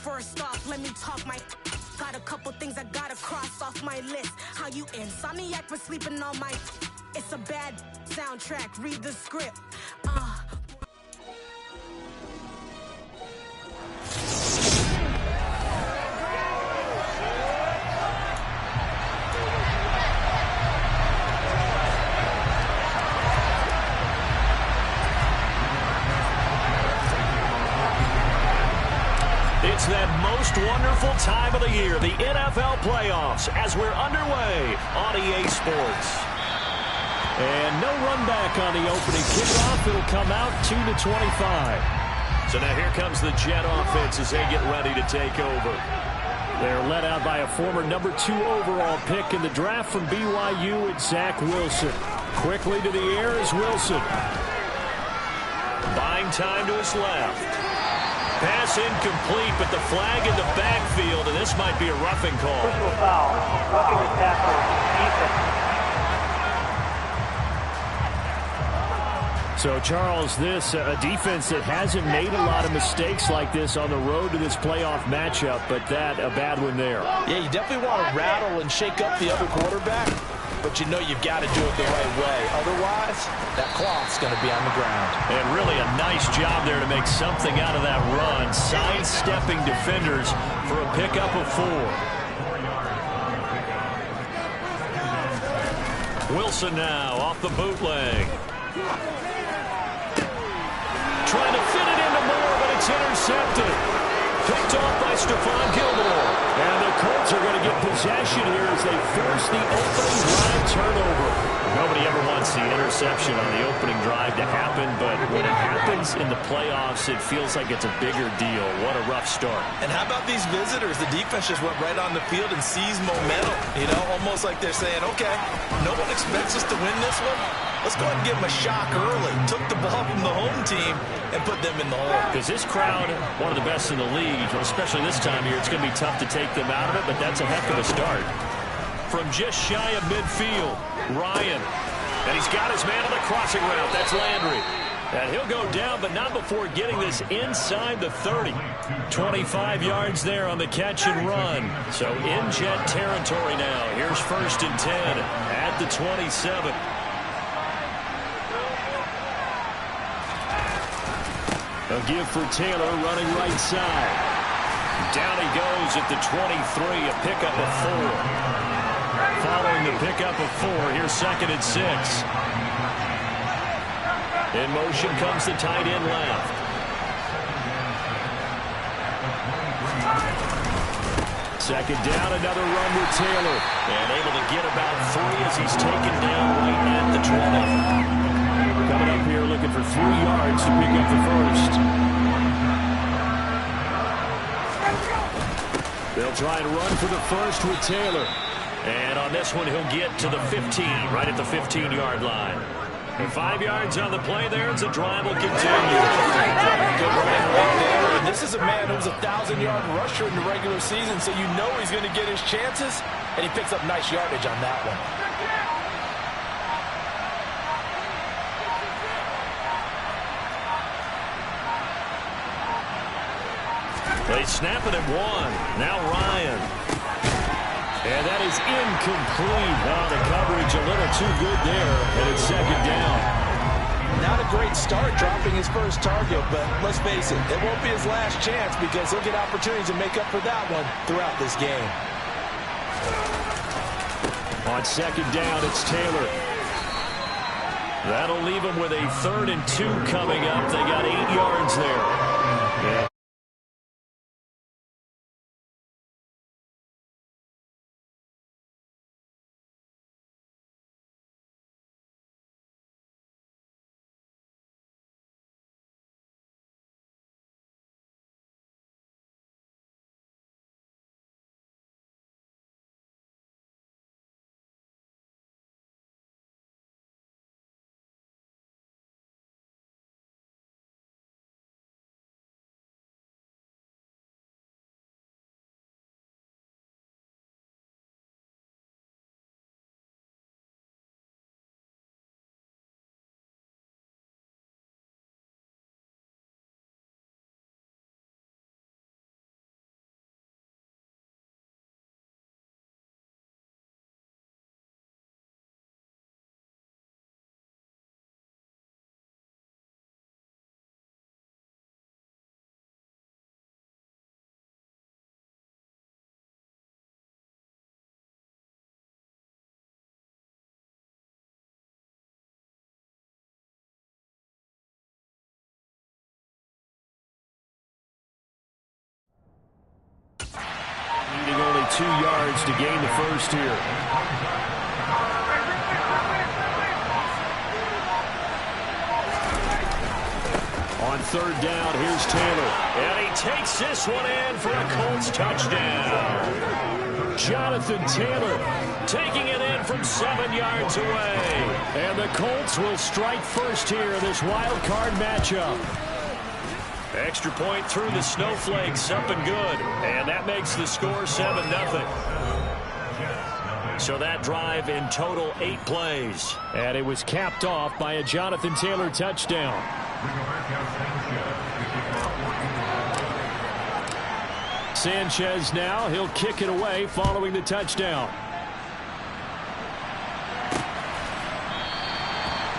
First off, let me talk my. Got a couple things I gotta cross off my list. How you insomniac for sleeping on my. It's a bad soundtrack. Read the script. It's that most wonderful time of the year, the NFL playoffs, as we're underway on EA Sports. And no run back on the opening kickoff. It'll come out 2-25. So now here comes the Jet offense as they get ready to take over. They're led out by a former number 2 overall pick in the draft from BYU, it's Zach Wilson. Quickly to the air is Wilson. Buying time to his left. Pass incomplete, but the flag in the backfield, and this might be a roughing call. Personal foul. Roughing the tackle. Defense. So, Charles, this a defense that hasn't made a lot of mistakes like this on the road to this playoff matchup, but that a bad one there. Yeah, you definitely want to rattle and shake up the other quarterback, but you know you've got to do it the right way. Otherwise, that cloth's going to be on the ground. And really a nice job there to make something out of that run. Sidestepping defenders for a pickup of 4. Wilson now off the bootleg. Trying to fit it into Moore, but it's intercepted. Picked off by Stephon Gilmore. And the Colts are going to get possession here as they force the opening drive turnover. Nobody ever wants the interception on the opening drive to happen, but when it happens in the playoffs, it feels like it's a bigger deal. What a rough start. And how about these visitors? The defense just went right on the field and seized momentum. You know, almost like they're saying, okay, no one expects us to win this one. Let's go ahead and give them a shock early. Took the ball from the home team and put them in the hole. Because this crowd, one of the best in the league, especially this time of year, it's going to be tough to take them out of it, but that's a heck of a start. From just shy of midfield, Ryan. And he's got his man on the crossing route. That's Landry. And he'll go down, but not before getting this inside the 30. 25 yards there on the catch and run. So in Jet territory now. Here's 1st and 10 at the 27. A give for Taylor running right side. Down he goes at the 23, a pickup of 4. Following the pickup of 4, here's 2nd and 6. In motion comes the tight end left. Second down, another run with Taylor. And able to get about 3 as he's taken down right at the 20. Coming up here looking for 3 yards to pick up the first. They'll try and run for the first with Taylor. And on this one, he'll get to the 15, right at the 15-yard line. And 5 yards on the play there as the drive will continue. Good running right there. And this is a man who was a 1,000-yard rusher in the regular season, so you know he's going to get his chances, and he picks up nice yardage on that one. They snap it at 1. Now Ryan. And that is incomplete. Oh, the coverage a little too good there, and it's 2nd down. Not a great start dropping his first target, but let's face it, it won't be his last chance because he'll get opportunities to make up for that one throughout this game. On 2nd down, it's Taylor. That'll leave him with a 3rd and 2 coming up. They got 8 yards there. Yeah. 2 yards to gain the first here. On third down, here's Taylor. And he takes this one in for a Colts touchdown. Jonathan Taylor taking it in from 7 yards away. And the Colts will strike first here in this wild card matchup. Extra point through the snowflakes, up and good. And that makes the score 7-0. So that drive in total 8 plays. And it was capped off by a Jonathan Taylor touchdown. Sanchez now, he'll kick it away following the touchdown.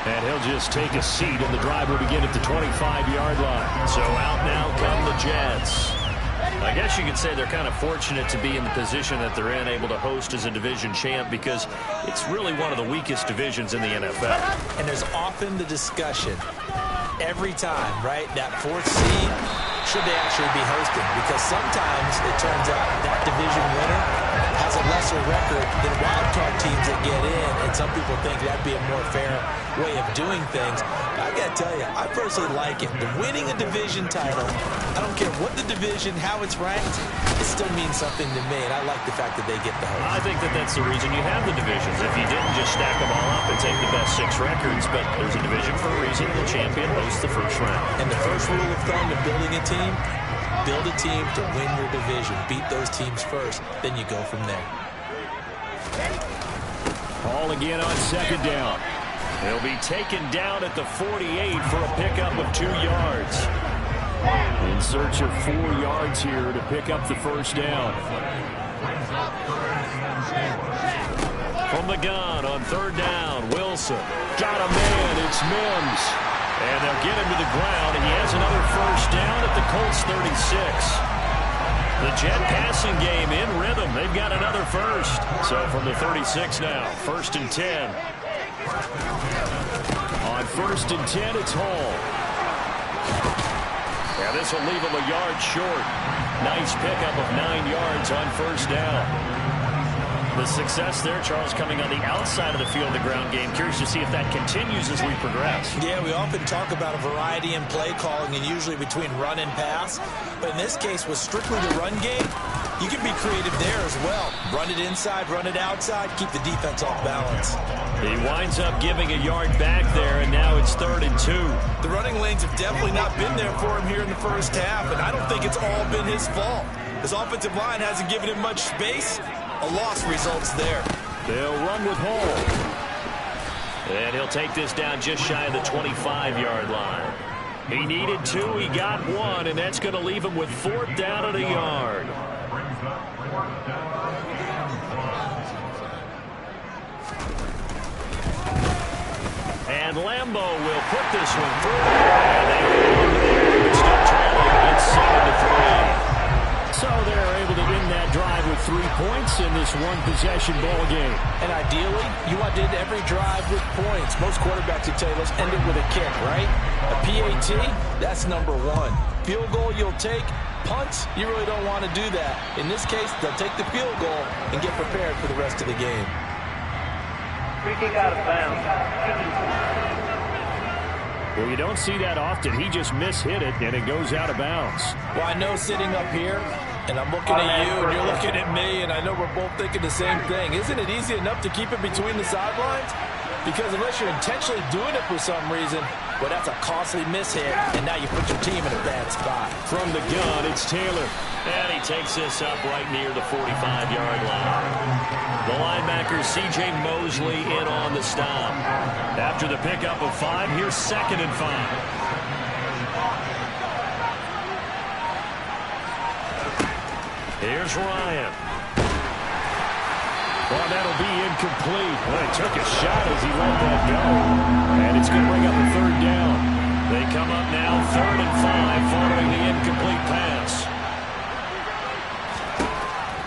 And he'll just take a seat, and the drive will begin at the 25-yard line. So out now come the Jets. I guess you could say they're kind of fortunate to be in the position that they're in, able to host as a division champ, because it's really one of the weakest divisions in the NFL. And there's often the discussion every time, right, that 4th seed, should they actually be hosting? Because sometimes it turns out that division winner has a lesser record than wildcard teams that get in, and some people think that'd be a more fair way of doing things. I got to tell you, I personally like it. The winning a division title, I don't care what the division, how it's ranked, it still means something to me, and I like the fact that they get the host. I think that that's the reason you have the divisions. If you didn't just stack them all up and take the best 6 records, but there's a division for a reason. The champion hosts the first round. And the first rule of thumb in building a team, build a team to win your division. Beat those teams first, then you go from there. Ball again on second down. He'll be taken down at the 48 for a pickup of 2 yards. In search of 4 yards here to pick up the first down. From the gun on third down, Wilson. Got a man, it's Mims. And they'll get him to the ground, and he has another first down at the Colts 36. The Jet passing game in rhythm. They've got another first. So from the 36 now, 1st and 10. On 1st and 10, it's Hall. Yeah, this will leave him a yard short. Nice pickup of 9 yards on first down. The success there, Charles, coming on the outside of the field, the ground game. Curious to see if that continues as we progress. Yeah, we often talk about a variety in play calling, and usually between run and pass. But in this case, with strictly the run game, you can be creative there as well. Run it inside, run it outside, keep the defense off balance. He winds up giving a yard back there, and now it's 3rd and 2. The running lanes have definitely not been there for him here in the first half, and I don't think it's all been his fault. His offensive line hasn't given him much space. A loss results there. They'll run with Hall. And he'll take this down just shy of the 25-yard line. He needed 2, he got 1, and that's going to leave him with 4th down and a yard. And Lambeau will put this one through. And they hold there. Still trailing. It's 7-3. So they're able to end that drive with 3 points in this one-possession ball game. And ideally, you want to end every drive with points. Most quarterbacks would tell you, let's end it with a kick, right? A PAT, that's number 1. Field goal you'll take. Punts, you really don't want to do that. In this case, they'll take the field goal and get prepared for the rest of the game. Free kick out of bounds. Well, you don't see that often. He just mishit it, and it goes out of bounds. Well, I know sitting up here, and I'm looking at you, and you're looking at me, and I know we're both thinking the same thing. Isn't it easy enough to keep it between the sidelines? Because unless you're intentionally doing it for some reason, well, that's a costly mishit, and now you put your team in a bad spot. From the gun, it's Taylor. And he takes this up right near the 45-yard line. The linebacker, C.J. Mosley, in on the stop. After the pickup of 5, here's 2nd and 5. Here's Ryan. Well, that'll be incomplete. Well, he took a shot as he let that go. And it's going to bring up a 3rd down. They come up now 3rd and 5 following the incomplete pass.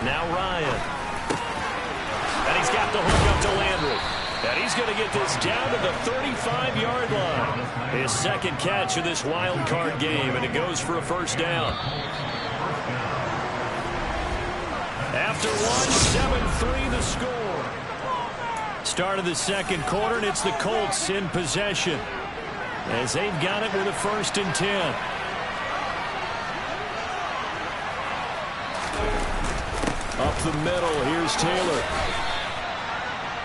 Now Ryan. And he's got the hook up to Landry. And he's going to get this down to the 35-yard line. His 2nd catch of this wild card game, and it goes for a 1st down. After one, 7-3 the score. Start of the second quarter, and it's the Colts in possession as they've got it with a 1st and 10. Up the middle, here's Taylor.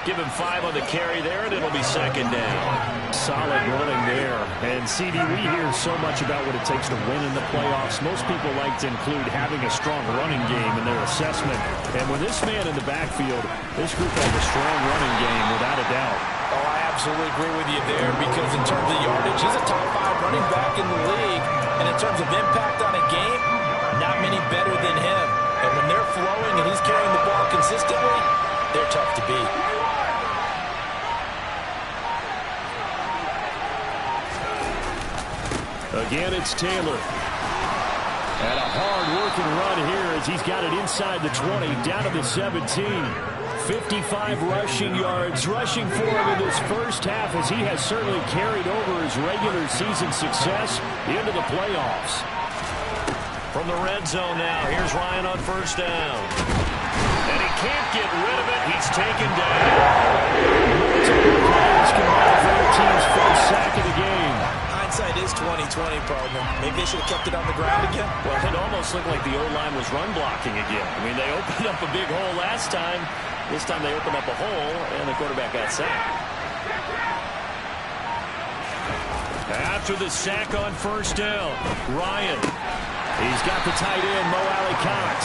Give him 5 on the carry there, and it'll be 2nd down. Solid running there. And, CD, we hear so much about what it takes to win in the playoffs. Most people like to include having a strong running game in their assessment. And with this man in the backfield, this group has a strong running game, without a doubt. Oh, I absolutely agree with you there, because in terms of yardage, he's a top 5 running back in the league. And in terms of impact on a game, not many better than him. And when they're flowing and he's carrying the ball consistently, they're tough to beat. Again, it's Taylor. And a hard-working run here as he's got it inside the 20, down to the 17. 55 rushing yards, rushing for him in this first half as he has certainly carried over his regular season success into the playoffs. From the red zone now, here's Ryan on 1st down. And he can't get rid of it. He's taken down. Multiple plays combined for the team's first sack of the game. Hindsight is 20/20, partner. Maybe they should have kept it on the ground again. Well, it almost looked like the O-line was run blocking again. I mean, they opened up a big hole last time. This time they opened up a hole, and the quarterback got sacked. After the sack on 1st down, Ryan. He's got the tight end, Mo Alley-Cox.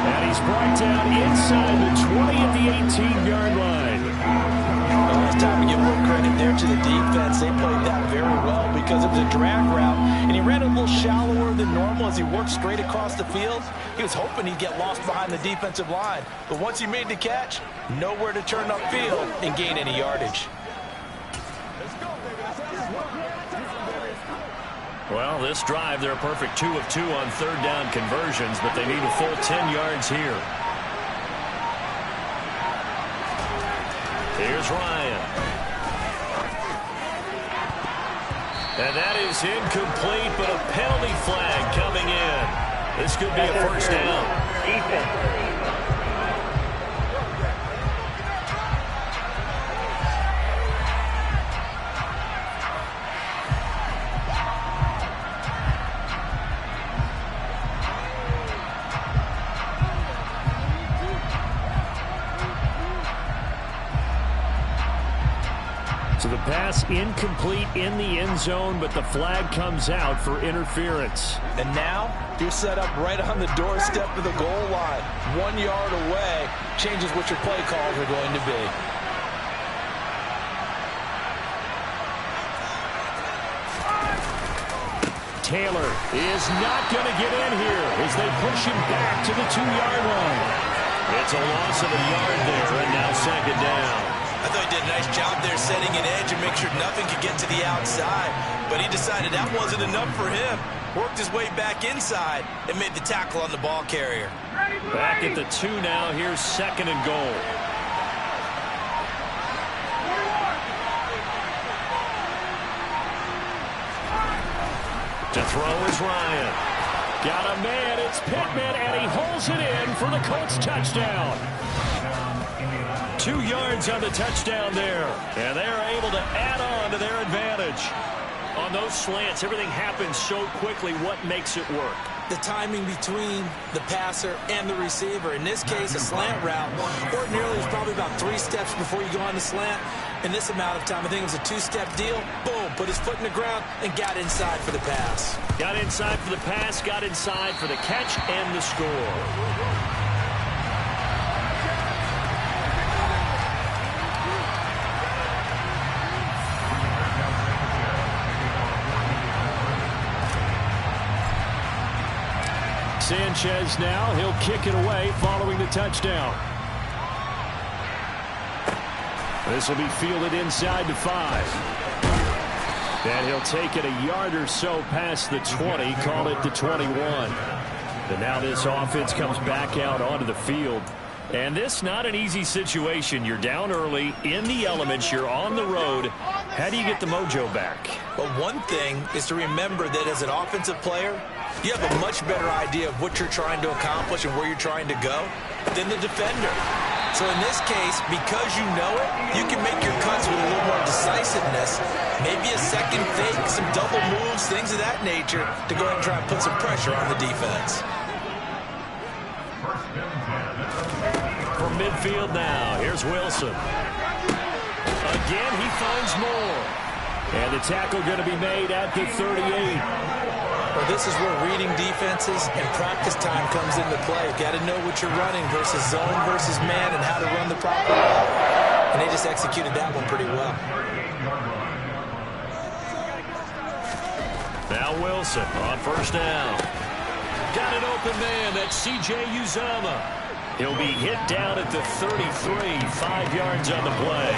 And he's brought down inside the 20 at the 18-yard line. Well, it's time to give a little credit there to the defense. They played that very well because it was a drag route, and he ran a little shallower than normal as he worked straight across the field. He was hoping he'd get lost behind the defensive line. But once he made the catch, nowhere to turn upfield and gain any yardage. Well, this drive, they're a perfect 2 of 2 on 3rd down conversions, but they need a full 10 yards here. Here's Ryan. And that is incomplete, but a penalty flag coming in. This could be a 1st down. Defense. So the pass incomplete in the end zone, but the flag comes out for interference. And now you're set up right on the doorstep of the goal line. 1 yard away changes what your play calls are going to be. Taylor is not going to get in here as they push him back to the 2-yard line. It's a loss of a yard there, and now 2nd down. I thought he did a nice job there setting an edge and make sure nothing could get to the outside. But he decided that wasn't enough for him. Worked his way back inside and made the tackle on the ball carrier. Back at the 2 now. Here's 2nd and goal. To throw is Ryan. Got a man. It's Pittman, and he holds it in for the Colts touchdown. 2 yards on the touchdown there. And they're able to add on to their advantage. On those slants, everything happens so quickly. What makes it work? The timing between the passer and the receiver. In this case, a slant route. Ordinarily, it's probably about 3 steps before you go on the slant. In this amount of time, I think it was a 2-step deal. Boom, put his foot in the ground and got inside for the pass. Got inside for the pass, got inside for the catch and the score. Sanchez now, he'll kick it away following the touchdown. This will be fielded inside the 5. And he'll take it a yard or so past the 20, call it the 21. And now this offense comes back out onto the field. And this not an easy situation. You're down early, in the elements, you're on the road. How do you get the mojo back? Well, one thing is to remember that as an offensive player, you have a much better idea of what you're trying to accomplish and where you're trying to go. than the defender. So in this case, because you know it, you can make your cuts with a little more decisiveness. Maybe a second fake, some double moves, things of that nature to go ahead and try and put some pressure on the defense. From midfield now, here's Wilson. Again, he finds more. And the tackle going to be made at the 38. Well, this is where reading defenses and practice time comes into play. You've got to know what you're running versus zone versus man and how to run the proper way. And they just executed that one pretty well. Now Wilson on first down. Got an open man. That's C.J. Uzomah. He'll be hit down at the 33, 5 yards on the play.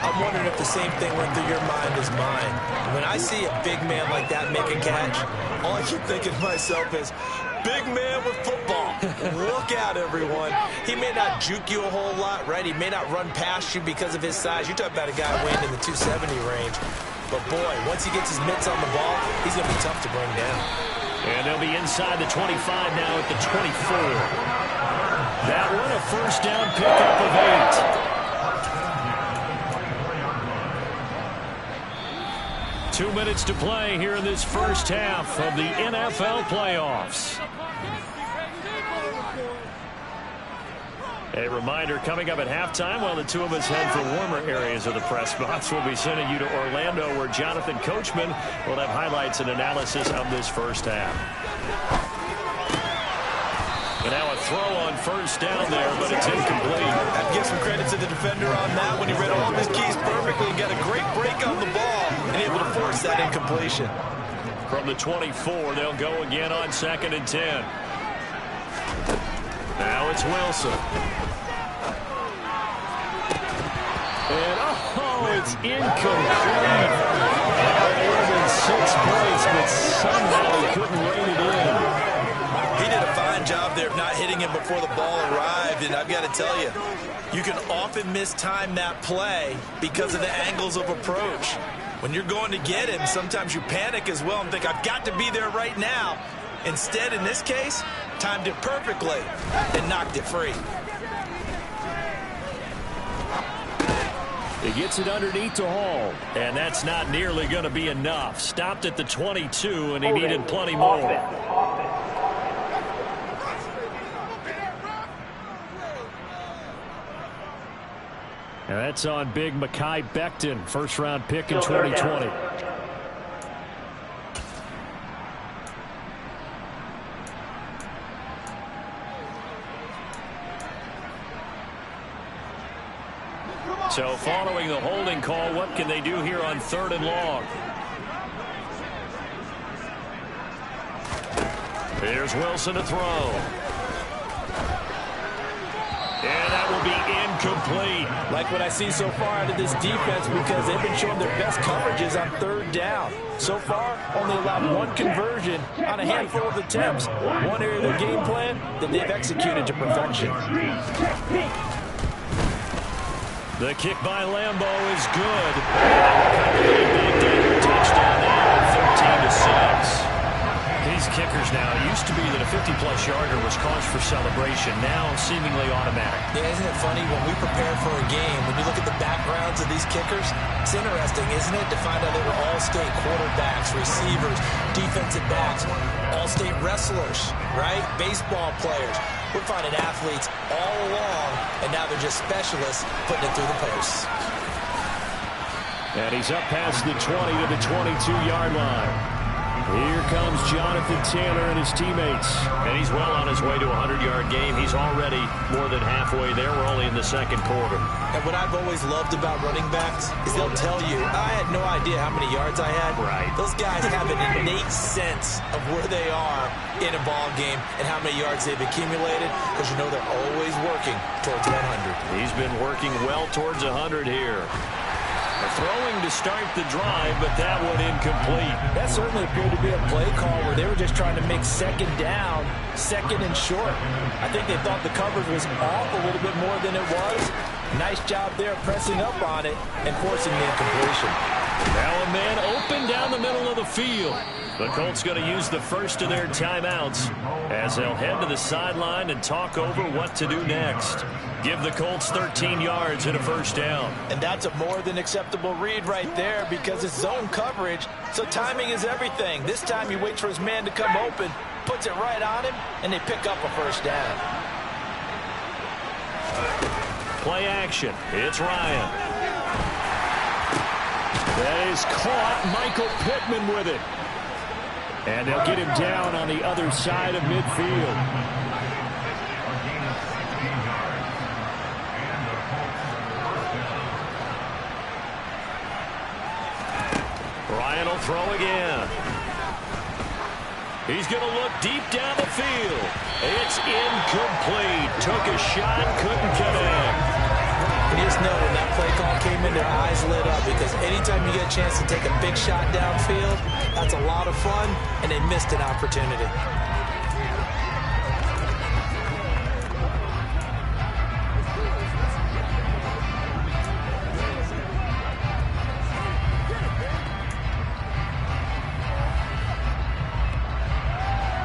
I'm wondering if the same thing went through your mind as mine. When I see a big man like that make a catch, all I keep thinking to myself is, big man with football. Look out, everyone. He may not juke you a whole lot, right? He may not run past you because of his size. You're talking about a guy weighing in the 270 range. But, boy, once he gets his mitts on the ball, he's going to be tough to bring down. And they'll be inside the 25 now at the 24. That one a first down pickup of 8. 2 minutes to play here in this first half of the NFL playoffs. A reminder, coming up at halftime, while the two of us head for warmer areas of the press box, we'll be sending you to Orlando, where Jonathan Coachman will have highlights and analysis of this first half. And now a throw on first down there, but it's incomplete. I'd give some credit to the defender on that when he read all of his keys perfectly and got a great break on the ball and able to force that incompletion. From the 24, they'll go again on 2nd and 10. Now it's Wilson. And, it's incomplete. More than 6 points, but somehow he couldn't rein it in. He did a fine job there of not hitting him before the ball arrived, and I've got to tell you, you can often mistime that play because of the angles of approach. When you're going to get him, sometimes you panic as well and think, I've got to be there right now. Instead, in this case, timed it perfectly and knocked it free. He gets it underneath to Hall, and that's not nearly going to be enough. Stopped at the 22, and he needed plenty more. And that's on big Mekhi Becton, first-round pick in 2020. So following the holding call, what can they do here on 3rd and long? Here's Wilson to throw. And that will be incomplete. Like what I see so far out of this defense, because they've been showing their best coverages on 3rd down. So far, only allowed 1 conversion on a handful of attempts. One area of their game plan that they've executed to perfection. The kick by Lambo is good. Big day touchdown there, 13-6. These kickers now, it used to be that a 50-plus yarder was cause for celebration. Now, seemingly automatic. Yeah, isn't it funny? When we prepare for a game, when you look at the backgrounds of these kickers, it's interesting, isn't it, to find out they were all-state quarterbacks, receivers, defensive backs, all-state wrestlers, right? Baseball players. We're finding athletes all along, and now they're just specialists putting it through the posts. And he's up past the 20 to the 22-yard line. Here comes Jonathan Taylor and his teammates. And he's well on his way to a 100-yard game. He's already more than halfway there. We're only in the 2nd quarter. And what I've always loved about running backs is they'll tell you, I had no idea how many yards I had. Right. Those guys have an innate sense of where they are in a ball game and how many yards they've accumulated, because you know they're always working towards 100. He's been working well towards 100 here. Throwing to start the drive, but that one incomplete. That certainly appeared to be a play call where they were just trying to make 2nd down, 2nd and short. I think they thought the coverage was off a little bit more than it was. Nice job there pressing up on it and forcing the incompletion. Now a man open down the middle of the field. The Colts going to use the first of their timeouts as they'll head to the sideline and talk over what to do next. Give the Colts 13 yards and a first down. And that's a more than acceptable read right there because it's zone coverage, so timing is everything. This time he waits for his man to come open, puts it right on him, and they pick up a first down. Play action. It's Ryan. That is caught. Michael Pittman with it. And they'll get him down on the other side of midfield. Ryan will throw again. He's going to look deep down the field. It's incomplete. Took a shot, couldn't connect. You just know when that play call came in, their eyes lit up because anytime you get a chance to take a big shot downfield, that's a lot of fun, and they missed an opportunity.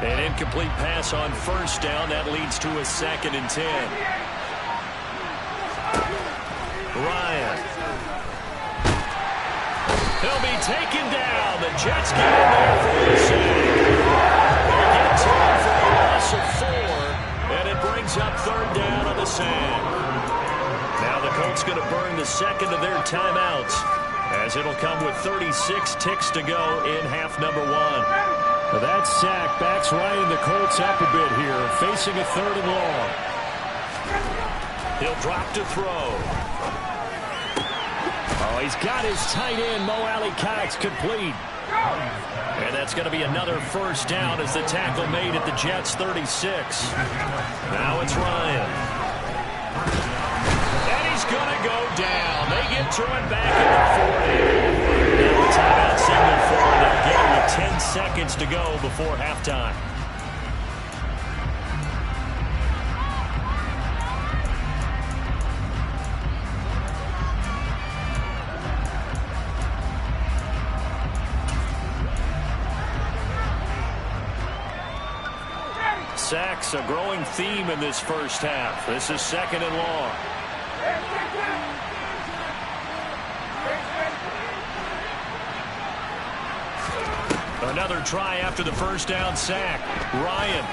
An incomplete pass on first down. That leads to a 2nd and 10. Ryan. He'll be taken down. The Jets get in there for the save. They get to him for a loss of 4, and it brings up 3rd down on the sand. Now the Colts going to burn the second of their timeouts as it'll come with 36 ticks to go in half number 1. That sack backs Ryan the Colts up a bit here, facing a 3rd and long. He'll drop to throw. Oh, he's got his tight end, Mo Alley-Cox, complete. And that's going to be another first down as the tackle made at the Jets' 36. Now it's Ryan. And he's going to go down. They get to him back at the 40. Now the timeout signal for him. They'll get him with 10 seconds to go before halftime. Sacks, a growing theme in this first half. This is 2nd and long. Another try after the first down sack. Ryan.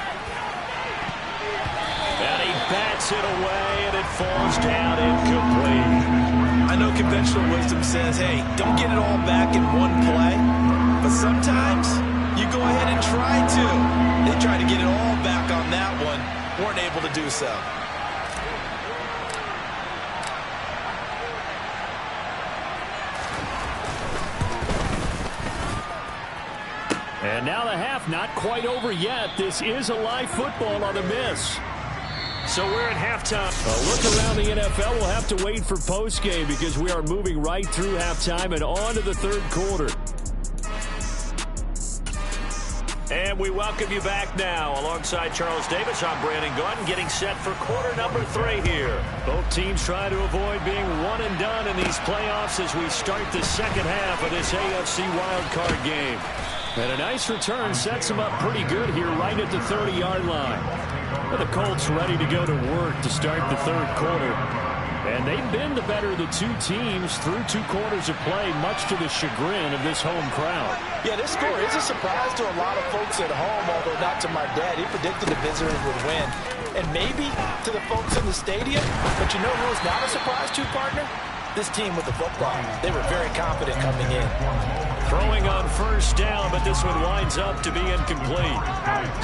And he bats it away, and it falls down incomplete. I know conventional wisdom says, hey, don't get it all back in one play. But sometimes you go ahead and try to. They tried to get it all back on that one. Weren't able to do so. And now the half not quite over yet. This is a live football on the miss. So we're at halftime. A look around the NFL. We'll have to wait for postgame because we are moving right through halftime and on to the 3rd quarter. And we welcome you back now. Alongside Charles Davis, I'm Brandon Gaudin, getting set for quarter number 3 here. Both teams try to avoid being one and done in these playoffs as we start the second half of this AFC wildcard game. And a nice return sets them up pretty good here right at the 30-yard line. And the Colts ready to go to work to start the 3rd quarter. And they've been the better of the 2 teams through 2 quarters of play, much to the chagrin of this home crowd. Yeah, this score is a surprise to a lot of folks at home, although not to my dad. He predicted the visitors would win. And maybe to the folks in the stadium. But you know who was not a surprise to, partner? This team with the football. They were very confident coming in. Throwing on first down, but this one winds up to be incomplete.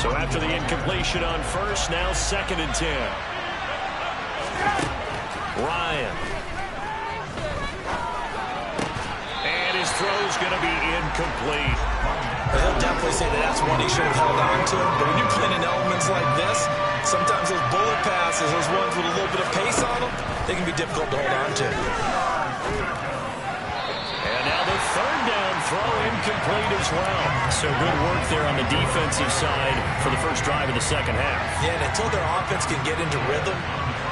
So after the incompletion on first, now 2nd and 10. Ryan. And his throw's going to be incomplete. He'll definitely say that that's one he should have held on to. But when you're playing in elements like this, sometimes those bullet passes, those ones with a little bit of pace on them, they can be difficult to hold on to. And now the 3rd down throw incomplete as well. So good work there on the defensive side for the first drive of the second half. Yeah, and until their offense can get into rhythm,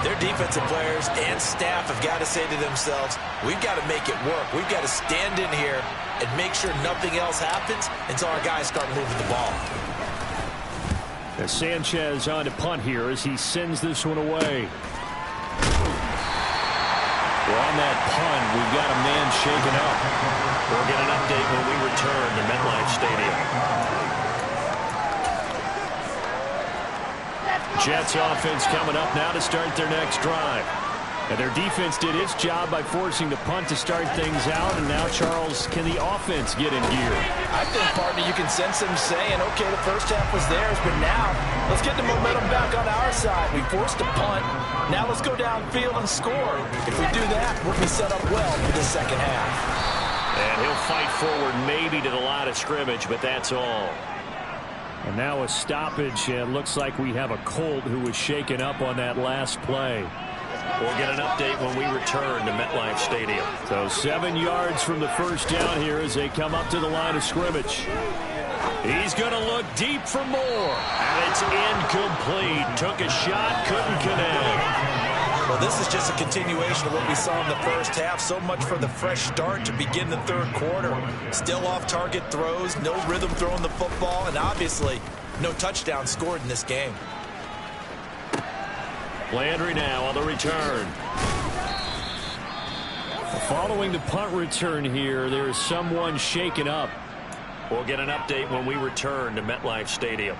Their defensive players and staff have got to say to themselves, we've got to make it work. We've got to stand in here and make sure nothing else happens until our guys start moving the ball. As Sanchez on to punt here as he sends this one away. Well, on that punt, we've got a man shaken up. We'll get an update when we return to MetLife Stadium. Jets offense coming up now to start their next drive. And their defense did its job by forcing the punt to start things out. And now, Charles, can the offense get in gear? I think, partner, you can sense them saying, okay, the first half was theirs, but now let's get the momentum back on our side. We forced a punt. Now let's go downfield and score. If we do that, we'll be set up well for the second half. And he'll fight forward maybe to the line of scrimmage, but that's all. And now a stoppage. It looks like we have a Colt who was shaken up on that last play. We'll get an update when we return to MetLife Stadium. So 7 yards from the first down here as they come up to the line of scrimmage. He's going to look deep for more. And it's incomplete. Took a shot, couldn't connect. Well, this is just a continuation of what we saw in the first half. So much for the fresh start to begin the third quarter. Still off-target throws, no rhythm throwing the football, and obviously no touchdown scored in this game. Landry now on the return. Following the punt return here, there is someone shaken up. We'll get an update when we return to MetLife Stadium.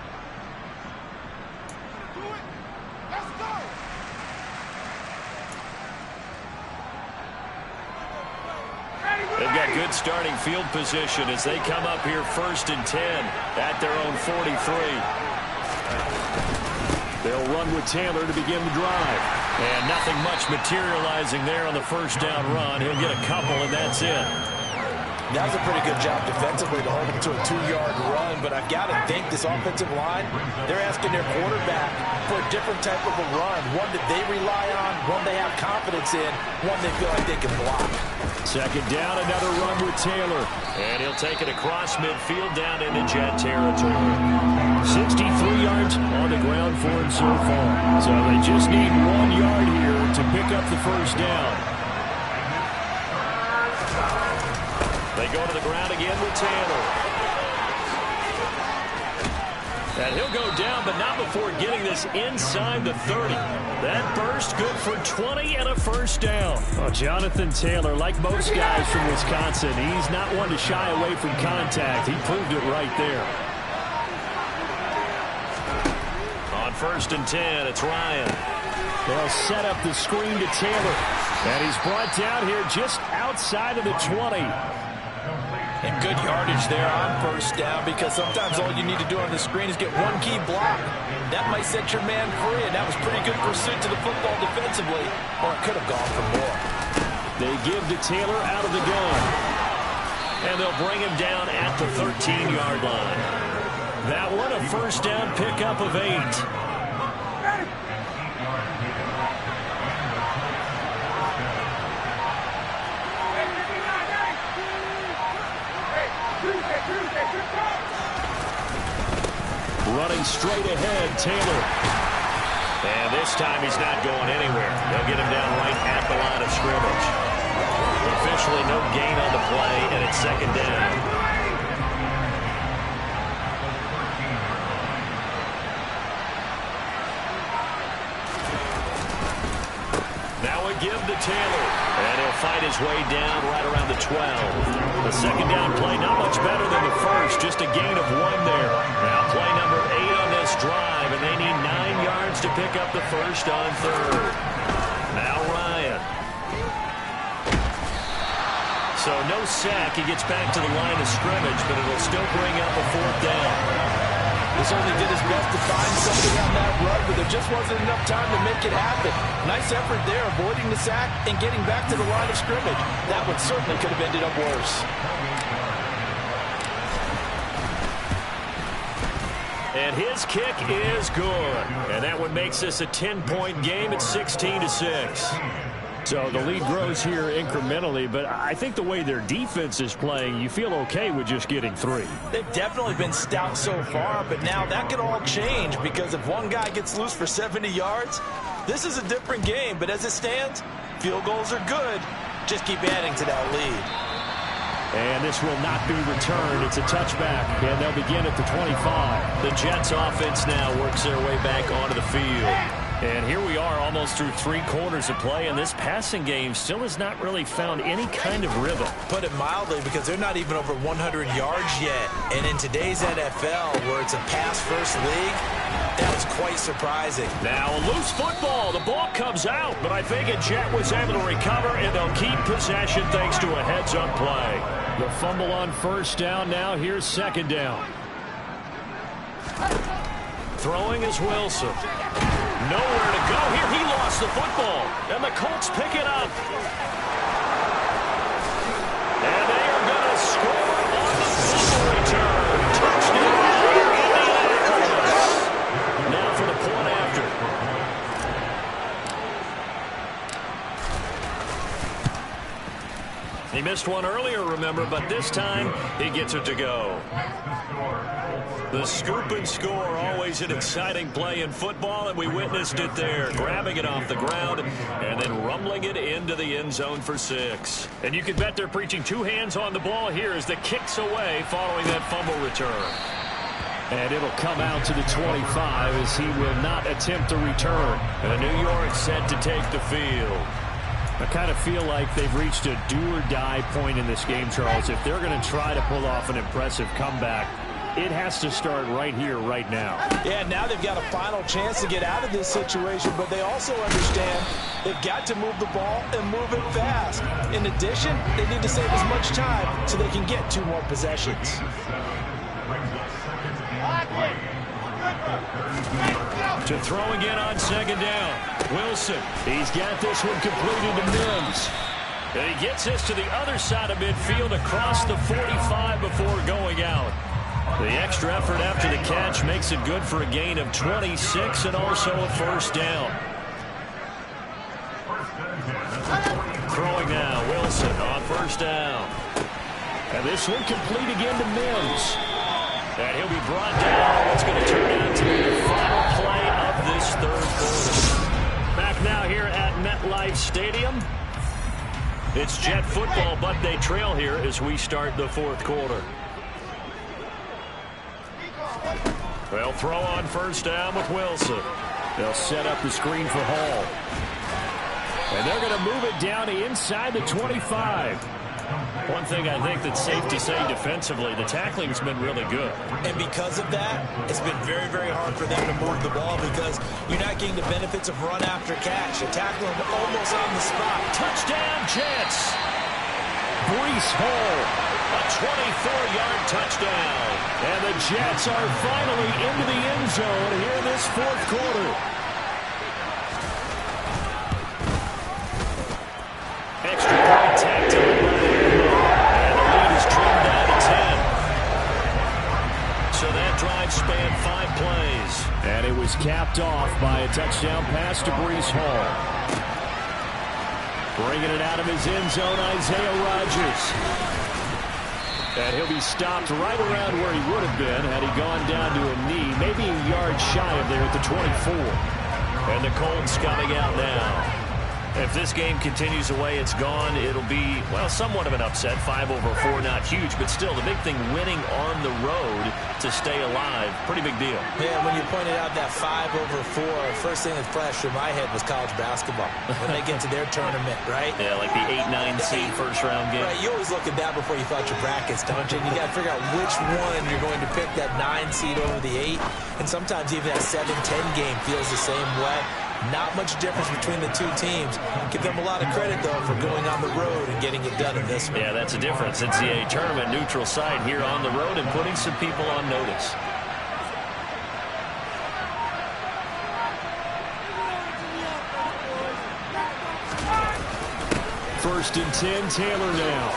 They've got good starting field position as they come up here 1st and 10 at their own 43. They'll run with Taylor to begin the drive. And nothing much materializing there on the first down run. He'll get a couple, and that's it. That was a pretty good job defensively to hold him to a 2-yard run, but I've got to think this offensive line, they're asking their quarterback for a different type of a run, one that they rely on, one they have confidence in, one they feel like they can block. Second down, another run with Taylor. And he'll take it across midfield down into Jet territory. 63 yards on the ground for him so far. So they just need 1 yard here to pick up the first down. They go to the ground again with Taylor. And he'll go down, but not before getting this inside the 30. That burst good for 20 and a first down. Well, Jonathan Taylor, like most guys from Wisconsin, he's not one to shy away from contact. He proved it right there. On 1st and 10, it's Ryan. They'll set up the screen to Taylor. And he's brought down here just outside of the 20. And good yardage there on first down, because sometimes all you need to do on the screen is get one key block. That might set your man free, and that was pretty good pursuit to the football defensively, or it could have gone for more. They give to Taylor out of the gun. And they'll bring him down at the 13-yard line. That one a first down pickup of 8. Running straight ahead, Taylor. And this time he's not going anywhere. They'll get him down right at the line of scrimmage. Officially no gain on the play, and it's second down. Now a give to Taylor. And he'll fight his way down right around the 12. The second down play not much better than the first, just a gain of 1 there. Now play number 8 on this drive, and they need 9 yards to pick up the first on 3rd. Now Ryan. So no sack. He gets back to the line of scrimmage, but it'll still bring up a 4th down. He certainly did his best to find something on that run, but there just wasn't enough time to make it happen. Nice effort there, avoiding the sack and getting back to the line of scrimmage. That one certainly could have ended up worse. And his kick is good. And that one makes this a 10-point game at 16-6. So the lead grows here incrementally, but I think the way their defense is playing, you feel okay with just getting 3. They've definitely been stout so far, but now that could all change, because if one guy gets loose for 70 yards, This is a different game, but as it stands, field goals are good. Just keep adding to that lead. And this will not be returned. It's a touchback, and they'll begin at the 25. The Jets offense now works their way back onto the field. And here we are almost through 3 quarters of play, and this passing game still has not really found any kind of rhythm. Put it mildly, because they're not even over 100 yards yet. And in today's NFL, where it's a pass-first league, that was quite surprising. Now a loose football. The ball comes out, but I think a Jet was able to recover, and they'll keep possession thanks to a heads-up play. The fumble on first down now. Here's second down. Throwing is Wilson. Nowhere to go here. He lost the football, and the Colts pick it up. And they are going to score on the fumble return. Touchdown, Indianapolis. Now for the point after. He missed one earlier, remember, but this time he gets it to go. The scoop and score, always an exciting play in football, and we witnessed it there, grabbing it off the ground and then rumbling it into the end zone for 6. And you can bet they're preaching 2 hands on the ball here as the kick's away following that fumble return. And it'll come out to the 25 as he will not attempt to return. And New York set to take the field. I kind of feel like they've reached a do-or-die point in this game, Charles. If they're going to try to pull off an impressive comeback, it has to start right here, right now. Yeah, now they've got a final chance to get out of this situation, but they also understand they've got to move the ball and move it fast. In addition, they need to save as much time so they can get 2 more possessions. To throw again on second down. Wilson. He's got this one completed to Mims. And he gets this to the other side of midfield across the 45 before going out. The extra effort after the catch makes it good for a gain of 26 and also a first down. Throwing now, Wilson on first down. And this one complete again to Mims. And he'll be brought down. What's going to turn out to be the final play of this third quarter. Back now here at MetLife Stadium. It's Jet football, but they trail here as we start the fourth quarter. They'll throw on first down with Wilson. They'll set up the screen for Hall. And they're going to move it down to inside the 25. One thing I think that's safe to say defensively, the tackling's been really good. And because of that, it's been very, very hard for them to move the ball because you're not getting the benefits of run after catch. You're tackling them almost on the spot. Touchdown, Jets! Breece Hall. A 24-yard touchdown. And the Jets are finally into the end zone here in this fourth quarter. Extra point tacked on by the and the lead is trimmed down to 10. So that drive spanned 5 plays. And it was capped off by a touchdown pass to Breece Hall. Bringing it out of his end zone, Isaiah Rodgers. And he'll be stopped right around where he would have been had he gone down to a knee, maybe a yard shy of there at the 24. And the Colts coming out now. If this game continues the way it's gone, it'll be, well, somewhat of an upset. 5-4, not huge, but still, the big thing, winning on the road to stay alive. Pretty big deal. Yeah, when you pointed out that 5-4, first thing that flashed through my head was college basketball. When they get to their tournament, right? Yeah, like the 8-9 seed first-round game. Right, you always look at that before you thought your brackets, don't you? And you got to figure out which one you're going to pick, that 9 seed over the 8. And sometimes even that 7-10 game feels the same way. Not much difference between the two teams. Give them a lot of credit, though, for going on the road and getting it done in this one. Yeah, that's a difference. NCAA tournament, neutral site here on the road and putting some people on notice. First and 10, Taylor now.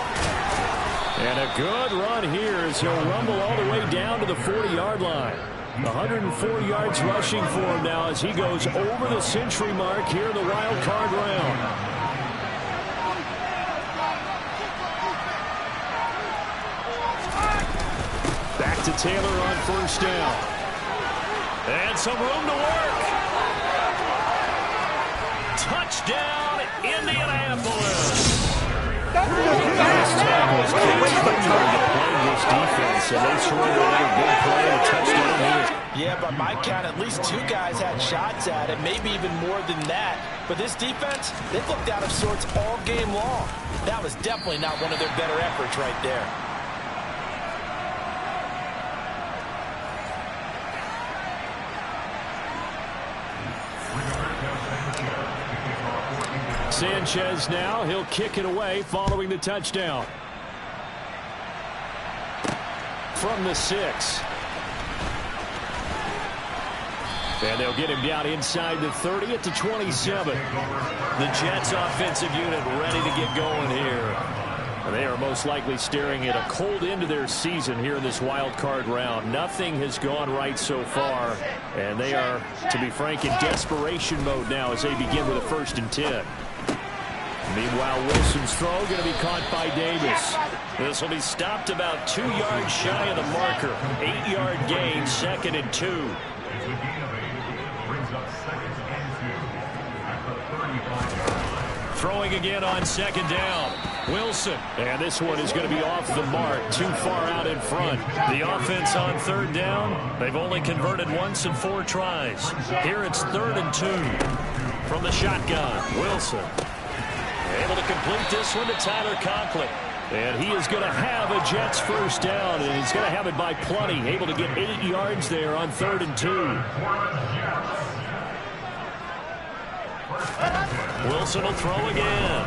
And a good run here as he'll rumble all the way down to the 40-yard line. 104 yards rushing for him now as he goes over the century mark here in the wild card round. Back to Taylor on first down. And some room to work. Touchdown, Indianapolis. Tackles playing this defense, and they surrendered a big play and a touchdown here. Yeah, by my count, at least 2 guys had shots at it, maybe even more than that. But this defense, they've looked out of sorts all game long. That was definitely not one of their better efforts right there. Sanchez now, he'll kick it away following the touchdown. From the 6. And they'll get him down inside the 30 at the 27. The Jets offensive unit ready to get going here. They are most likely staring at a cold end to their season here in this wild card round. Nothing has gone right so far, and they are, to be frank, in desperation mode now as they begin with a 1st and 10. Meanwhile, Wilson's throw going to be caught by Davis. This will be stopped about 2 yards shy of the marker. 8-yard gain, 2nd and 2. Throwing again on 2nd down. Wilson. And this one is going to be off the mark, too far out in front. The offense on 3rd down, they've only converted once in 4 tries. Here it's 3rd and 2. From the shotgun, Wilson. Able to complete this one to Tyler Conklin. And he is going to have a Jets 1st down, and he's going to have it by plenty. Able to get 8 yards there on 3rd and 2. Wilson will throw again.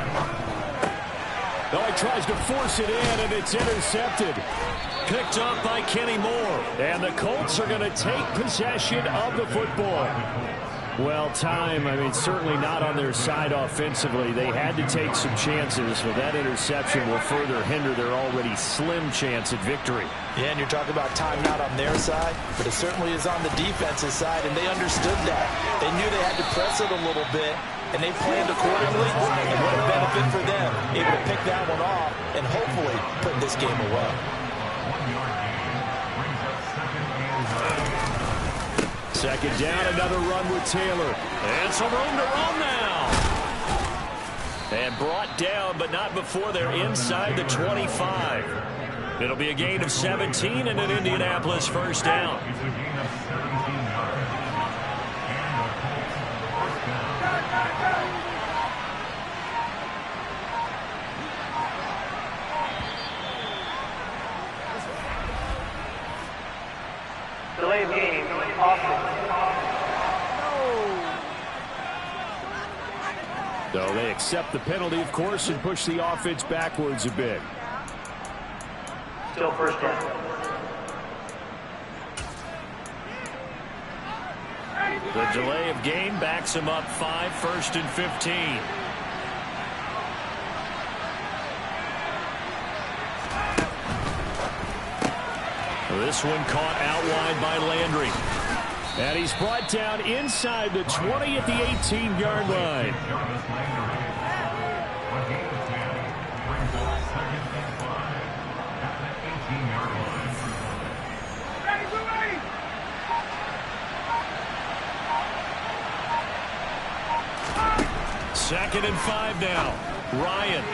Oh, he tries to force it in, and it's intercepted. Picked up by Kenny Moore. And the Colts are going to take possession of the football. Well, time, certainly not on their side offensively. They had to take some chances, but that interception will further hinder their already slim chance at victory. Yeah, and you're talking about time not on their side, but it certainly is on the defensive side, and they understood that. They knew they had to press it a little bit, and they planned accordingly, and what a benefit for them, able to pick that one off and hopefully put this game away. Second down, another run with Taylor. And some room to run now. And brought down, but not before they're inside the 25. It'll be a gain of 17 and an Indianapolis 1st down. Delay of game, offense. So they accept the penalty, of course, and push the offense backwards a bit. Still 1st down. The delay of game backs him up 5, 1st and 15. This one caught out wide by Landry. And he's brought down inside the 20 at the 18-yard line. Second and 5 now. Ryan.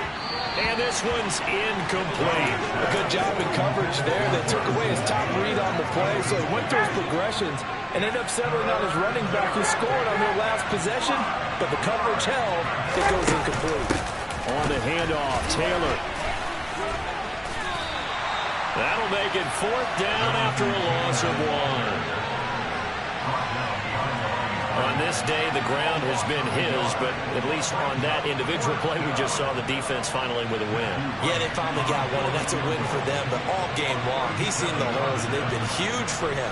And this one's incomplete. A good job in coverage there. They took away his top read on the play, so he went through his progressions and ended up settling on his running back who scored on their last possession, but the coverage held. It goes incomplete. On the handoff, Taylor. That'll make it 4th down after a loss of 1. On this day, the ground has been his, but at least on that individual play, we just saw the defense finally with a win. Yeah, they finally got one, and that's a win for them, but all game long, he's seen the holes, and they've been huge for him.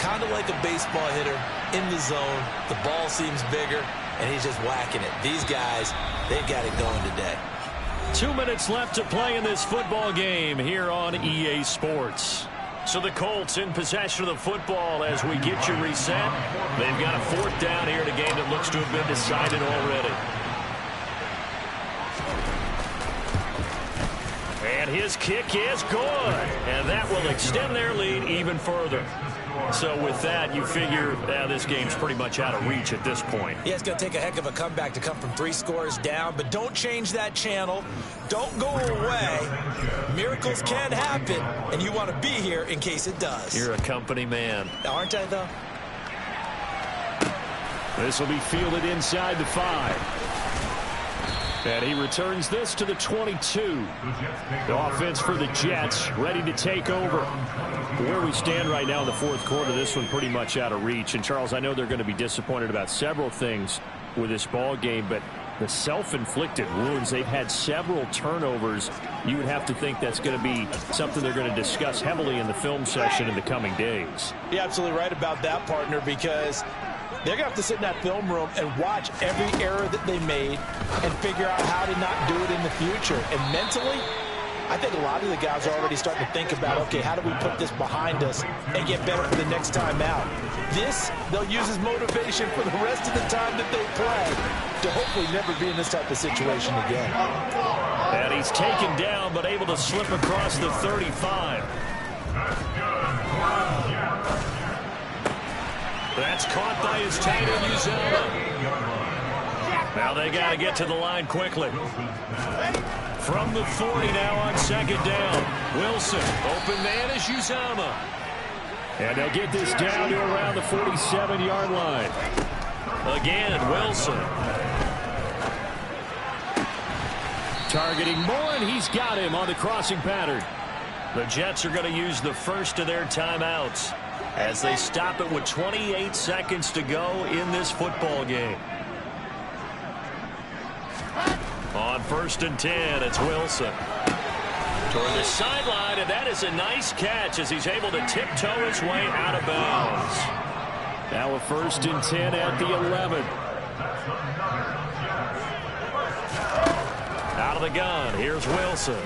Kind of like a baseball hitter in the zone. The ball seems bigger, and he's just whacking it. These guys, they've got it going today. 2 minutes left to play in this football game here on EA Sports. So the Colts in possession of the football as we get you reset. They've got a 4th down here in a game that looks to have been decided already. And his kick is good. And that will extend their lead even further. So with that, you figure this game's pretty much out of reach at this point. Yeah, it's going to take a heck of a comeback to come from 3 scores down, but don't change that channel. Don't go away. Miracles can happen, and you want to be here in case it does. You're a company man. Aren't I, though? This will be fielded inside the 5. And he returns this to the 22. The offense for the Jets ready to take over. Where we stand right now in the 4th quarter, this one pretty much out of reach. And, Charles, I know they're going to be disappointed about several things with this ball game, but the self-inflicted wounds, they've had several turnovers. You would have to think that's going to be something they're going to discuss heavily in the film session in the coming days. You're absolutely right about that, partner, because they're going to have to sit in that film room and watch every error that they made and figure out how to not do it in the future. And mentally, I think a lot of the guys are already starting to think about, okay, how do we put this behind us and get better for the next time out? This, they'll use as motivation for the rest of the time that they play to hopefully never be in this type of situation again. And he's taken down, but able to slip across the 35. That's caught by his tight end, Uzomah. Now they got to get to the line quickly. From the 40 now on 2nd down. Wilson, open man is Uzomah. And they'll get this down to around the 47-yard line. Again, Wilson. Targeting Moore, and he's got him on the crossing pattern. The Jets are going to use the first of their timeouts as they stop it with 28 seconds to go in this football game. On 1st and 10, it's Wilson. Toward the sideline, and that is a nice catch as he's able to tiptoe his way out of bounds. Now a 1st and 10 at the 11. Out of the gun, here's Wilson.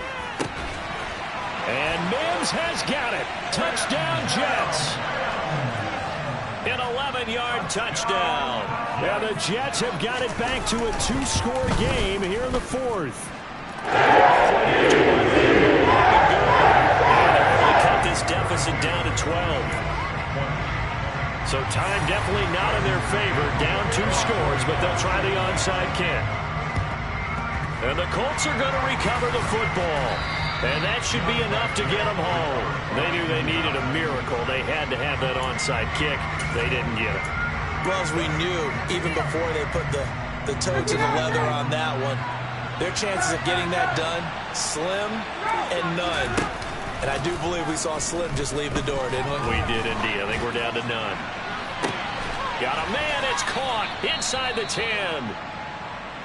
And Mims has got it. Touchdown, Jets. An 11-yard touchdown. Now the Jets have got it back to a 2-score game here in the 4th. And they're able to cut this deficit down to 12. So time definitely not in their favor. Down 2 scores, but they'll try the onside kick. And the Colts are going to recover the football. And that should be enough to get them home. They knew they needed a miracle. They had to have that onside kick. They didn't get it. Well, as we knew, even before they put the toe to the leather on that one, their chances of getting that done, slim and none. And I do believe we saw Slim just leave the door, didn't we? We did indeed. I think we're down to none. Got a man. It's caught inside the 10.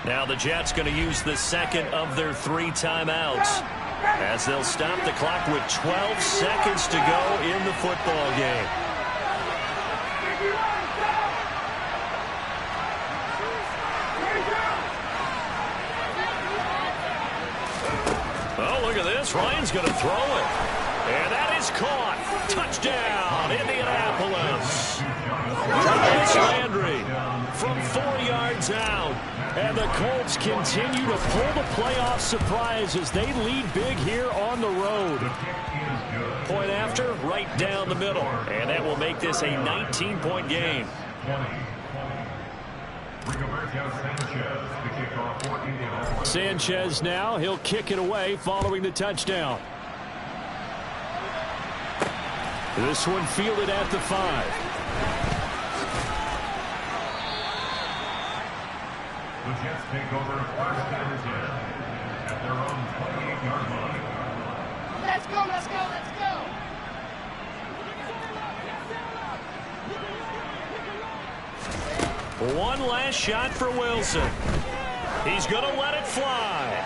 Now the Jets going to use the second of their 3 timeouts, as they'll stop the clock with 12 seconds to go in the football game. Oh, look at this. Ryan's going to throw it. And that is caught. Touchdown, Indianapolis. Jarvis Landry from 4 yards out. And the Colts continue to pull the playoff surprise as they lead big here on the road. Point after, right down the middle. And that will make this a 19-point game. Sanchez now, he'll kick it away following the touchdown. This one fielded at the 5. The Jets take over 1st and 10 at their own 28-yard line. Let's go, let's go, let's go. One last shot for Wilson. He's going to let it fly.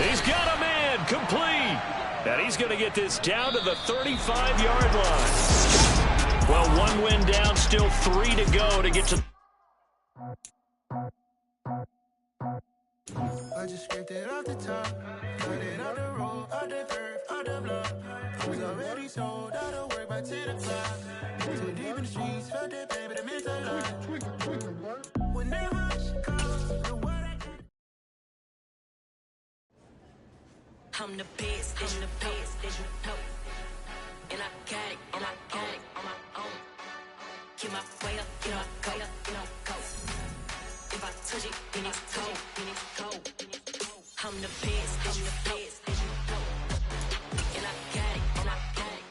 He's got a man, complete. And he's going to get this down to the 35-yard line. Well, 1 win down, still 3 to go to get to... I just scraped it off the top, got it off the road, off the curve, off the block. I was already sold out of work by 10 o'clock. Too deep in the streets, felt that pain, but it meant a lot. When they rush, cause the word I can. I'm the best, I'm the best, as you know. and I got it, and I got it on my own. Keep my way up, you know I go, you know go. If I touch it, then it's cold, then it's cold. I'm the best, I'm the best, as you know. And I got it, and I got it.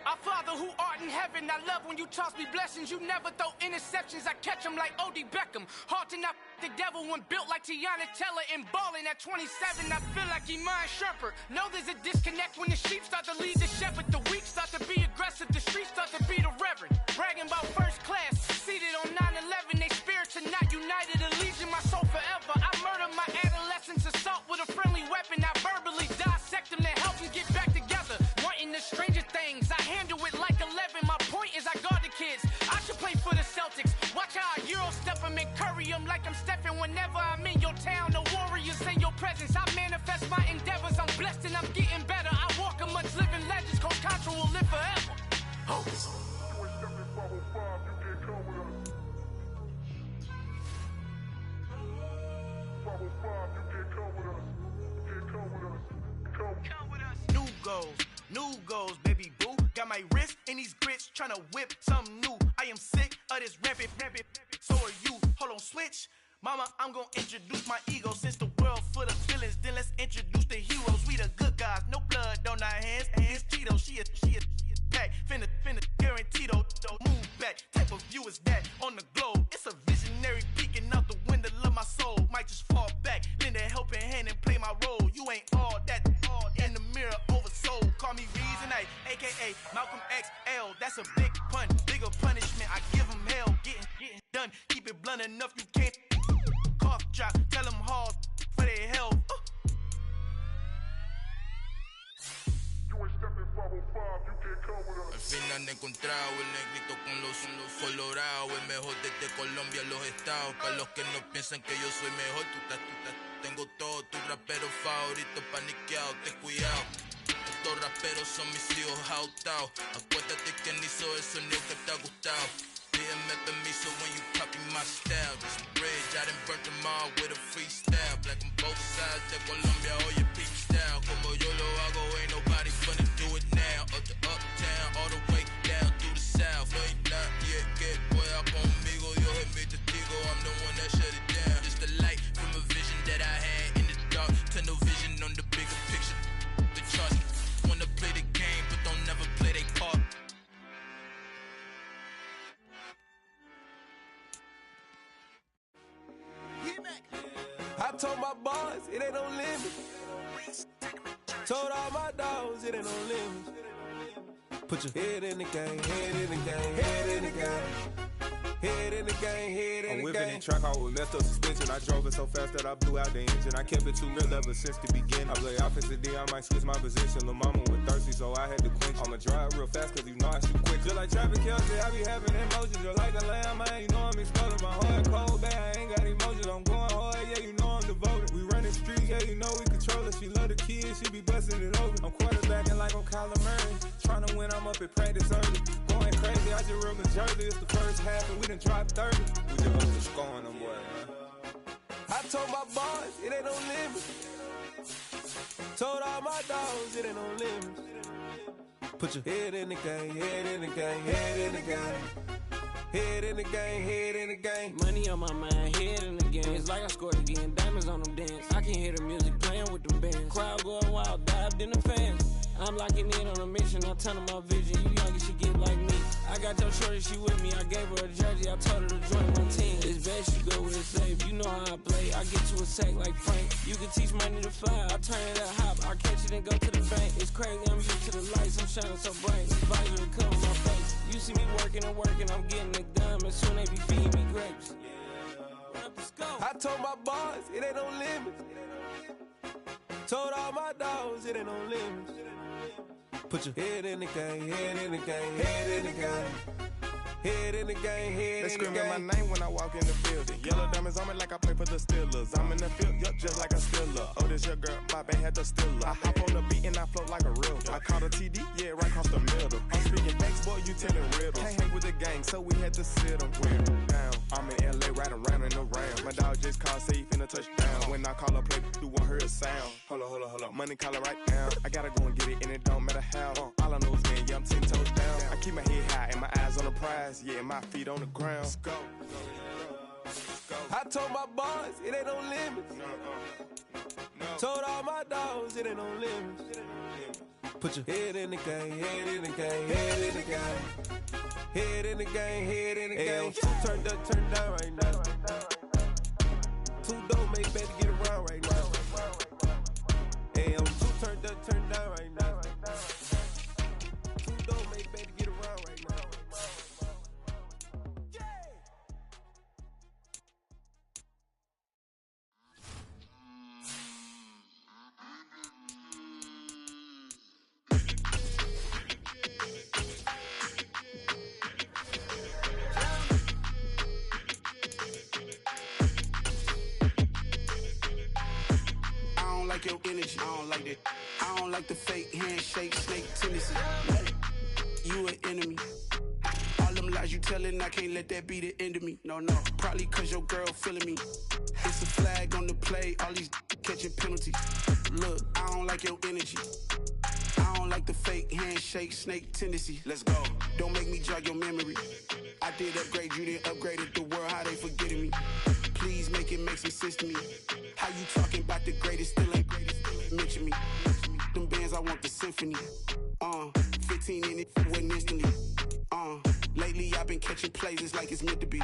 Our Father who art in heaven, I love when you toss me blessings. You never throw interceptions, I catch them like O.D. Beckham. Hard to not the devil when built like Tiana Teller and balling at 27. I feel like Iman Shumpert. Know there's a disconnect when the sheep start to lead the shepherd. The weak start to be aggressive, the streets start to be the reverend. Bragging about first class, seated on 9/11. They spirits are not united, Allegiant my soul forever. I murdered my adolescence, assault with a friendly weapon. I verbally dissect them to help them get back together. Wanting the stranger things, I handle it like 11. My point is I guard the kids. I should play for the Celtics. Watch how I Euro step them and curry them like I'm stepping. Whenever I'm in your town, the Warriors in your presence. I manifest my endeavors. I'm blessed and I'm getting better. I walk amongst living legends. Coach Contra will live forever. Oh. New goals, baby boo. Got my wrist in these grits, tryna whip something new. I am sick of this rampant. So are you. Hold on, switch. Mama, I'm gonna introduce my ego. Since the world full of villains, then let's introduce the heroes. We the good guys, no blood on our hands. Hands Tito, she a pack. Finna guarantee though. Move back. Type of view is that on the globe? It's a visionary peeking out the window of my soul. Might just fall back, lend a helping hand and play my role. You ain't all that. In the mirror, oversold. Call me Reason A, aka Malcolm XL. That's a big pun, bigger punishment. I give him hell, getting done. Keep it blunt enough, you can't. Cough drop, tell them hard for their health. Al fin han encontrado el negrito con los colorados, el mejor desde Colombia, los estados. Para los que no piensan que yo soy mejor, tengo todo, tu rapero favorito paniqueado, ten cuidado. Estos raperos son mis hijos jautados. Acuérdate quién hizo el sonido que te ha gustado. Pídeme permiso when you copy my style. This bridge, I done burnt them all with a freestyle. Black on both sides de Colombia, oye, peep style. Como yo lo hago, ain't nobody finna do it now. Up to uptown, all the way down through the south. No ain't not yet, que pueda conmigo. Dios es mi testigo, I'm the one that shut it down. It's the light from a vision that I had in the dark. Tunnel vision on the bigger picture. The charts wanna play the game, but don't never play their part. I told my boys it ain't no limit. Told all my dogs it ain't no limit. Put your head in the game, head in the game, head in the game. Head in the game, head in the game. I'm whipping in track out with messed up suspension. I drove it so fast that I blew out the engine. I kept it too real ever since the beginning. I play offensive D, I might switch my position. Lil' mama was thirsty, so I had to quench. I'ma drive real fast, cause you know I shoot quick. Just like Travis Kelce, I be having emotions. Just like a lamb, man, you know I'm exploding. My heart cold, bad, I ain't got emotions. I'm going hard, yeah, you know I'm devoted. We run the streets, yeah, you know we control it. She love the kids, she be busting it over. I'm quarterbacking like I'm Kyler Murray. Trying to win, I'm up at practice early. Going crazy, I just real the jersey. It's the first half, and we done dropped 30. We just up to scoring them, boy, man. I told my boys, it ain't no limit. Told all my dogs, it ain't no limit. Put your head in the game, head in the game, head in the game. Head in the game, head in the game. Money on my mind, head in the game. It's like I scored again, diamonds on them dance. I can hear the music playing with them bands. Crowd going wild, dived in the fans. I'm locking in on a mission, I'm turning my vision. You young, you should get like me. I got your shorty, she with me. I gave her a jersey, I told her to join my team. It's best you go with it safe. You know how I play. I get to a sack like Frank. You can teach money to fly. I turn it up hop. I catch it and go to the bank. It's crazy, I'm used to the lights. I'm shining so bright. Visor to cover my face. You see me working and working. I'm getting it done. And soon they be feeding me grapes. I told my boys, it ain't no limit. Told all my dogs, it ain't no limit. Put your head in the game, head in the game, head in the game. Head in the game, head in the game. They screaming my name when I walk in the building. Yellow diamonds on me like I play for the Steelers. I'm in the field, yup, just like a Steeler. this your girl, my bad, had to steal her. I hop on the beat and I float like a real. I caught a TD, yeah, right across the middle. I'm speaking thanks, boy, you telling riddles. Can't hang with the gang, so we had to sit them down. I'm in LA, riding around in the round. My dog just called, say he finna touchdown. When I call a play, you won't hear a sound. Hold up, money call it right now. I gotta go and get it, and it don't matter how. All I know is man, yeah, I'm 10 toes down. I keep my head high and my eyes on the prize. Yeah, and my feet on the ground. Let's go. I told my boys, it ain't no limits. Told all my dogs, it ain't no limits. Put your head in the game, head in the game, head in the game. Head in the game, head in the game. Turned up, turned down right now. Two dope make better get around right now. Hey, I'm two turned up, turned down right now. Two dope make better get around right now. Your energy, I don't like that. I don't like the fake handshake, snake tendency. You an enemy. All them lies you telling, I can't let that be the end of me. No, probably cause your girl feeling me. It's a flag on the play, all these catching penalties. Look, I don't like your energy. I don't like the fake handshake, snake tendency. Let's go. Don't make me jog your memory. I did upgrade, you didn't upgrade it. The world, how they forgetting me. Please make it make some sense to me. How you talking about the greatest, still ain't greatest, mention me. Them bands, I want the symphony. 15 in it, went instantly. Lately I've been catching plays, it's like it's meant to be.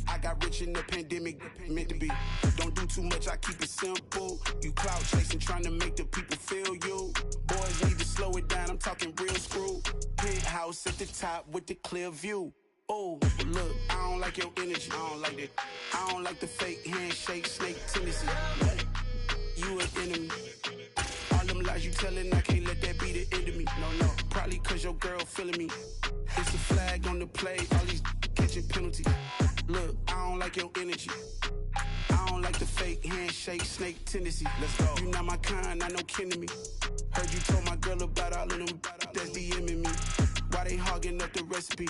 I got rich in the pandemic, meant to be. Don't do too much, I keep it simple. You clout chasing, trying to make the people feel you. Boys need to slow it down, I'm talking real screw. Penthouse at the top with the clear view. Oh, look, I don't like your energy. I don't like that. I don't like the fake handshake, snake tendency. You an enemy. All them lies you telling, I can't let that be the end of me. No, probably cause your girl feeling me. It's a flag on the play, all these catching penalties. Look, I don't like your energy. I don't like the fake handshake, snake tendency. Let's go. You not my kind, I know kin to me. Heard you told my girl about all of them that's DMing me. Why they hogging up the recipe?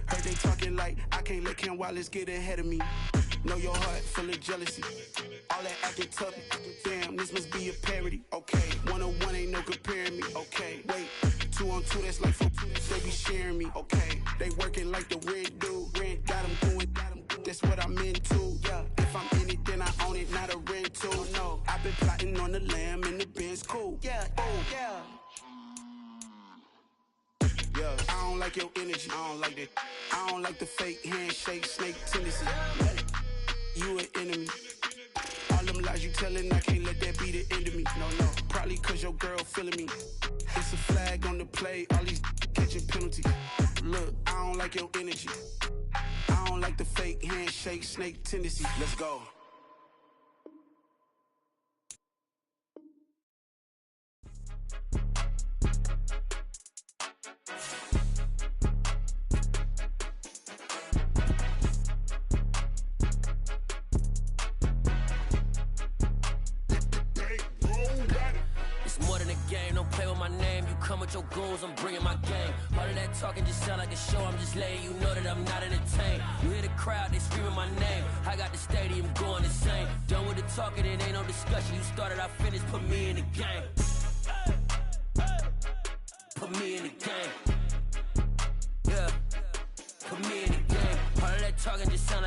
Heard they talking like I can't let Ken Wallace get ahead of me. Know your heart full of jealousy. All that acting tough, damn, this must be a parody. Okay, 1-on-1 ain't no comparing me. Okay, wait, 2-on-2, that's like 4, they be sharing me. Okay, they working like the rent do. Rent got them doing, that's what I'm into. Yeah, if I'm in it, then I own it, not a rental. No, I've been plotting on the lamb and the Benz cool. Yeah, oh, yeah. I don't like your energy, I don't like that. I don't like the fake handshake, snake tendency. You an enemy. All them lies you telling, I can't let that be the end of me. No, probably cause your girl feeling me. It's a flag on the play, all these catching penalties. Look, I don't like your energy. I don't like the fake handshake, snake tendency. Let's go. Come with your goons, I'm bringing my gang. All of that talking just sound like a show. I'm just letting you know that I'm not entertained. You hear the crowd, they screaming my name. I got the stadium going insane. Done with the talking, it ain't no discussion. You started, I finished, put me in the game. Put me in the game. Yeah, put me in the game. All of that talking just sound like